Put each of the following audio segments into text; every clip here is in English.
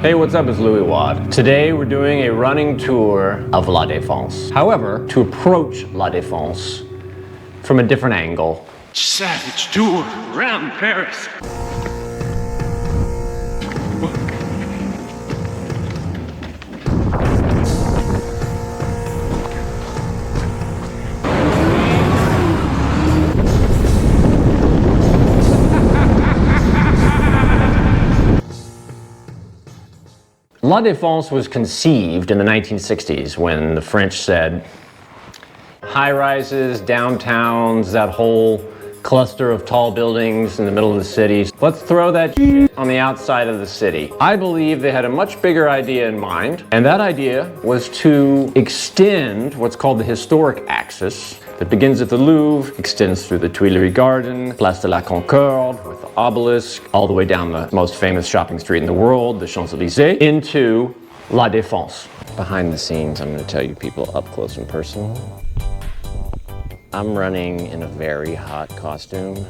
Hey, what's up? It's Louis Wad. Today we're doing a running tour of La Défense. However, to approach La Défense from a different angle. Savage tour around Paris. La Défense was conceived in the 1960s when the French said, high-rises, downtowns, that whole cluster of tall buildings in the middle of the city. Let's throw that shit on the outside of the city. I believe they had a much bigger idea in mind, and that idea was to extend what's called the historic axis that begins at the Louvre, extends through the Tuileries Garden, Place de la Concorde, with the obelisk, all the way down the most famous shopping street in the world, the Champs-Élysées, into La Défense. Behind the scenes, I'm going to tell you people up close and personal. I'm running in a very hot costume.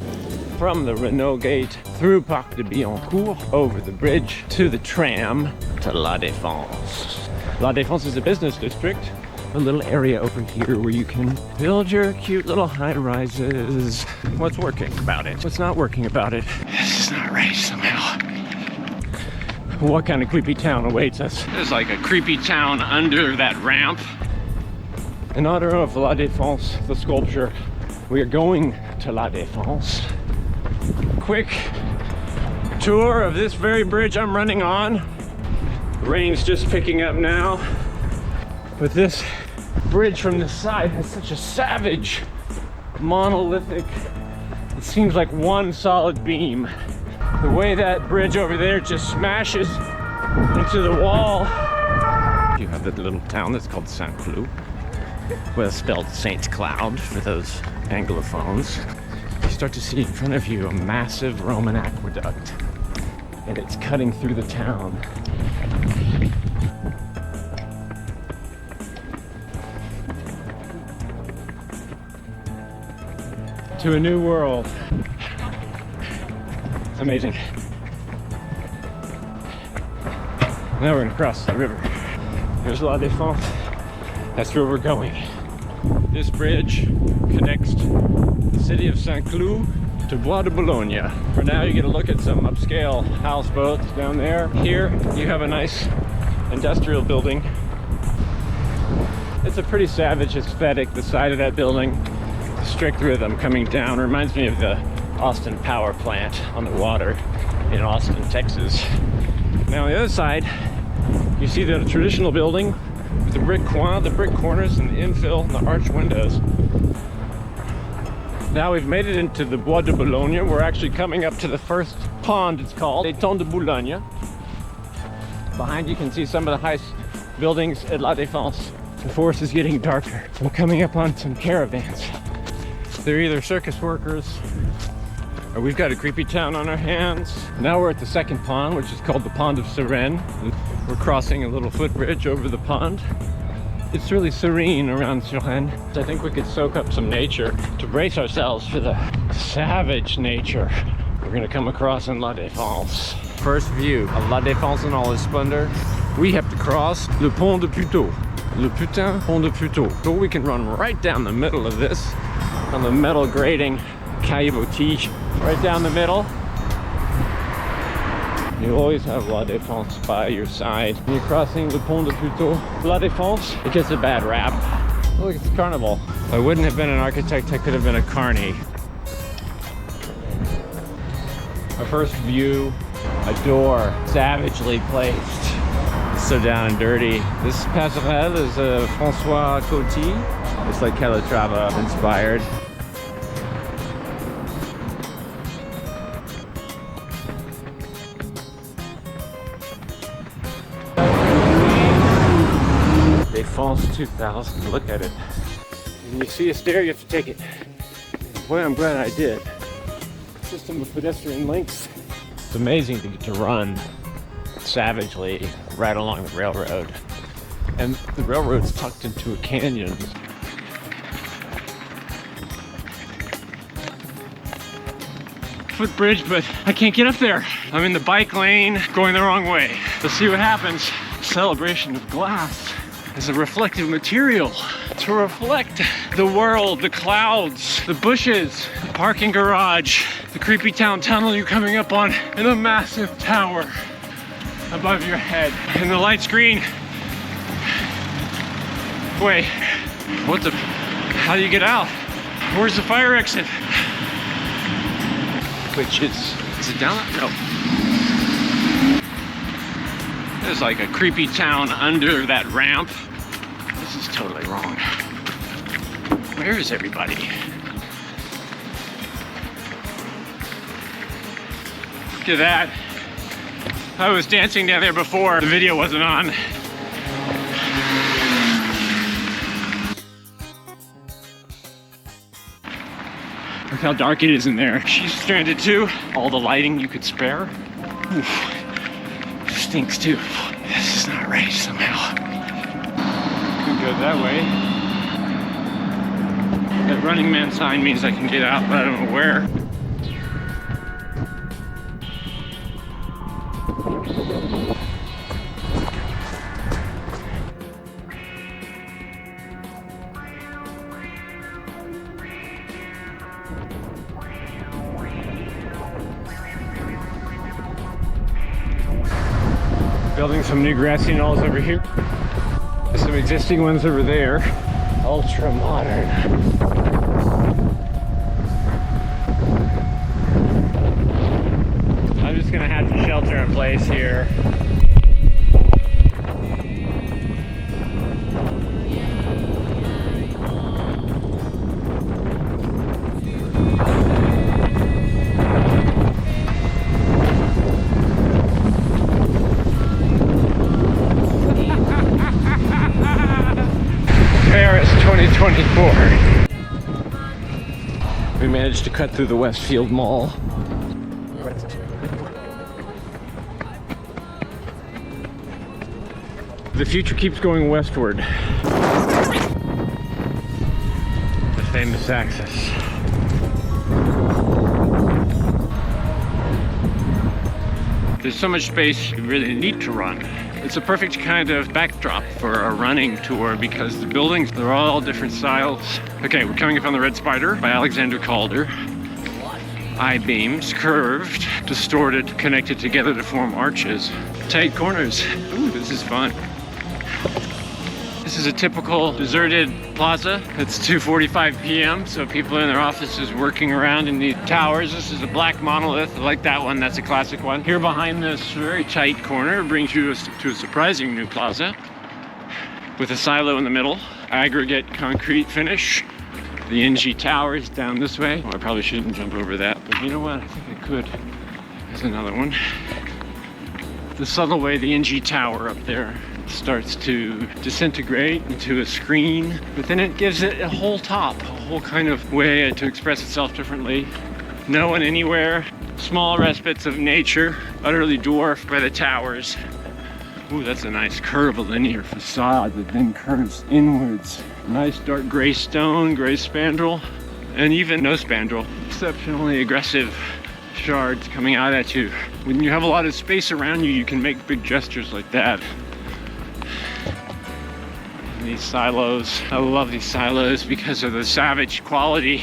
From the Renault Gate, through Parc de Billancourt, over the bridge, to the tram, to La Défense. La Défense is a business district. A little area over here where you can build your cute little high-rises. What's working about it? What's not working about it? This is not right somehow. What kind of creepy town awaits us? There's like a creepy town under that ramp. In honor of La Défense, the sculpture, we are going to La Défense. Quick tour of this very bridge I'm running on. The rain's just picking up now. But this bridge from this side has such a savage, monolithic, it seems like one solid beam. The way that bridge over there just smashes into the wall. You have that little town that's called Saint-Cloud. Well, spelled Saint Cloud for those Anglophones. You start to see in front of you a massive Roman aqueduct, and it's cutting through the town. To a new world. It's amazing. Now we're gonna cross the river. There's La Défense. That's where we're going. This bridge connects the city of Saint-Cloud to Bois de Boulogne. For now, you get a look at some upscale houseboats down there. Here, you have a nice industrial building. It's a pretty savage aesthetic, the side of that building. Strict rhythm coming down reminds me of the Austin power plant on the water in Austin, Texas. Now on the other side, you see the traditional building with the brick corners and the infill and the arch windows. Now we've made it into the Bois de Boulogne. We're actually coming up to the first pond. It's called Etangs de Boulogne. Behind you can see some of the highest buildings at La Défense. The forest is getting darker. We're coming up on some caravans. They're either circus workers or we've got a creepy town on our hands. Now we're at the second pond, which is called the Pond of Suresnes. We're crossing a little footbridge over the pond. It's really serene around Suresnes. I think we could soak up some nature to brace ourselves for the savage nature we're gonna come across in La Défense. First view of La Défense in all its splendor. We have to cross le Pont de Puteaux. Le putain Pont de Puteaux. So we can run right down the middle of this on the metal grating caillebotis right down the middle. You always have La Défense by your side. When you're crossing the Pont de Puteaux, La Défense, it gets a bad rap. Look, it's a carnival. If I wouldn't have been an architect, I could have been a carny. Our first view, a door savagely placed. So down and dirty. This Passerelle is François Coty. It's like Calatrava inspired. Défense 2000, look at it. When you see a stair, you have to take it. Boy, I'm glad I did. System of pedestrian links. It's amazing to get to run savagely right along the railroad. And the railroad's tucked into a canyon. 4-foot bridge, but I can't get up there. I'm in the bike lane, going the wrong way. Let's see what happens. Celebration of glass is a reflective material to reflect the world, the clouds, the bushes, the parking garage, the creepy town tunnel you're coming up on, and a massive tower above your head. And the light's green. Wait, what the? How do you get out? Where's the fire exit? Which is it down? No. There's like a creepy town under that ramp. This is totally wrong. Where is everybody? Look at that. I was dancing down there before the video wasn't on. Look how dark it is in there. She's stranded too. All the lighting you could spare. Oof. Stinks too. This is not right somehow. Could go that way. That Running Man sign means I can get out, but I don't know where. Building some new grassy knolls over here. There's some existing ones over there. Ultra modern. I'm just gonna have to shelter in place here. Paris 2024. We managed to cut through the Westfield Mall. The future keeps going westward. The famous axis. There's so much space you really need to run. It's a perfect kind of backdrop for a running tour because the buildings, they're all different styles. Okay, we're coming up on the Red Spider by Alexander Calder. I-beams, curved, distorted, connected together to form arches. Tight corners. Ooh, this is fun. This is a typical deserted plaza. It's 2:45 p.m. so people in their offices working around in the towers. This is a black monolith. I like that one. That's a classic one. Here behind this very tight corner brings you to a surprising new plaza with a silo in the middle. Aggregate concrete finish. The NG Tower is down this way. Well, I probably shouldn't jump over that, but you know what? I think I could. There's another one. The subtle way the NG Tower up there starts to disintegrate into a screen, but then it gives it a whole top, a whole kind of way to express itself differently. No one anywhere, small respites of nature, utterly dwarfed by the towers. Ooh, that's a nice curvilinear facade that then curves inwards. Nice dark gray stone, gray spandrel, and even no spandrel. Exceptionally aggressive shards coming out at you. When you have a lot of space around you, you can make big gestures like that. These silos, I love these silos because of the savage quality.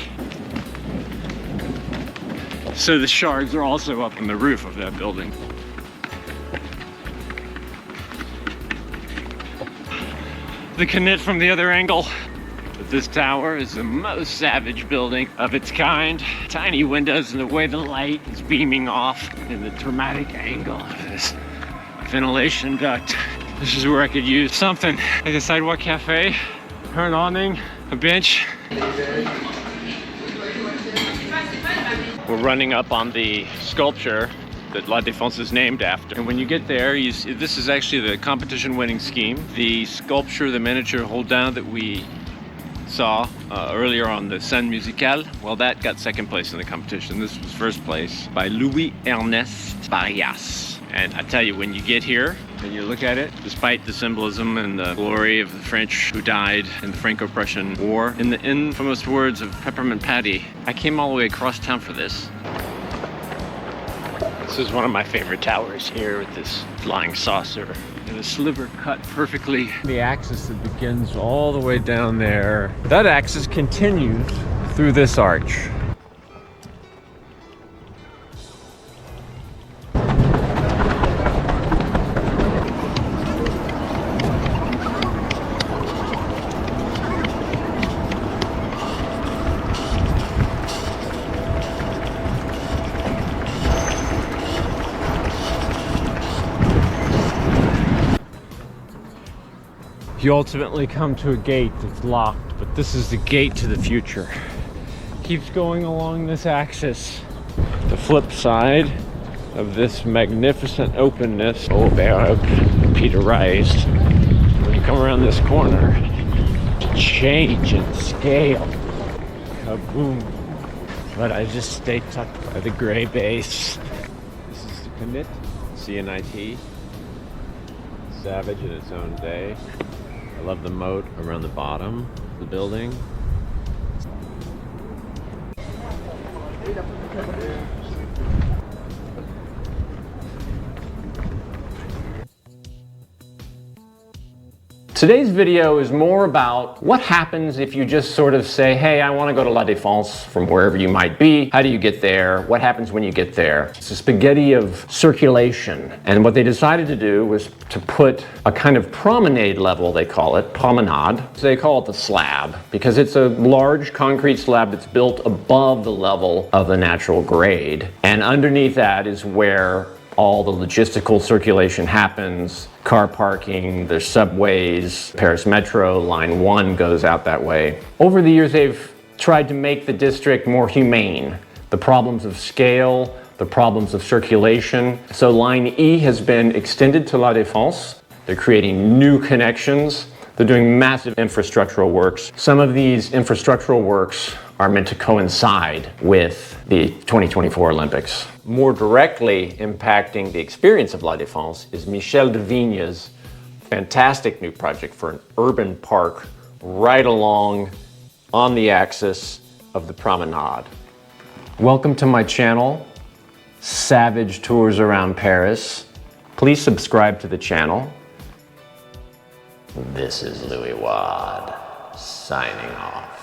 So the shards are also up on the roof of that building. The Knit from the other angle. But this tower is the most savage building of its kind. Tiny windows and the way the light is beaming off in the dramatic angle of this ventilation duct. This is where I could use something like a sidewalk cafe, or an awning, a bench. We're running up on the sculpture that La Défense is named after. And when you get there, you see, this is actually the competition winning scheme. The sculpture, the miniature hold down that we saw earlier on the Scène Musicale, well, that got second place in the competition. This was first place by Louis Ernest Barrias. And I tell you, when you get here and you look at it, despite the symbolism and the glory of the French who died in the Franco-Prussian War, in the infamous words of Peppermint Patty, I came all the way across town for this. This is one of my favorite towers here with this flying saucer. And a sliver cut perfectly. The axis that begins all the way down there. That axis continues through this arch. You ultimately come to a gate that's locked, but this is the gate to the future. Keeps going along this axis. The flip side of this magnificent openness, oh, Baroque, computerized. When you come around this corner, change in scale. Kaboom. But I just stay tucked by the gray base. This is the commit, CNIT. Savage in its own day. I love the moat around the bottom of the building. Today's video is more about what happens if you just sort of say, hey, I want to go to La Défense from wherever you might be. How do you get there? What happens when you get there? It's a spaghetti of circulation. And what they decided to do was to put a kind of promenade level, they call it, promenade. They call it the slab because it's a large concrete slab that's built above the level of the natural grade. And underneath that is where all the logistical circulation happens. Car parking, there's subways, Paris Metro, Line 1 goes out that way. Over the years, they've tried to make the district more humane. The problems of scale, the problems of circulation. So Line E has been extended to La Défense. They're creating new connections. They're doing massive infrastructural works. Some of these infrastructural works are meant to coincide with the 2024 Olympics. More directly impacting the experience of La Défense is Michel de Vigne's fantastic new project for an urban park right along on the axis of the promenade. Welcome to my channel, Savage Tours Around Paris. Please subscribe to the channel. This is Louis Wad, signing off.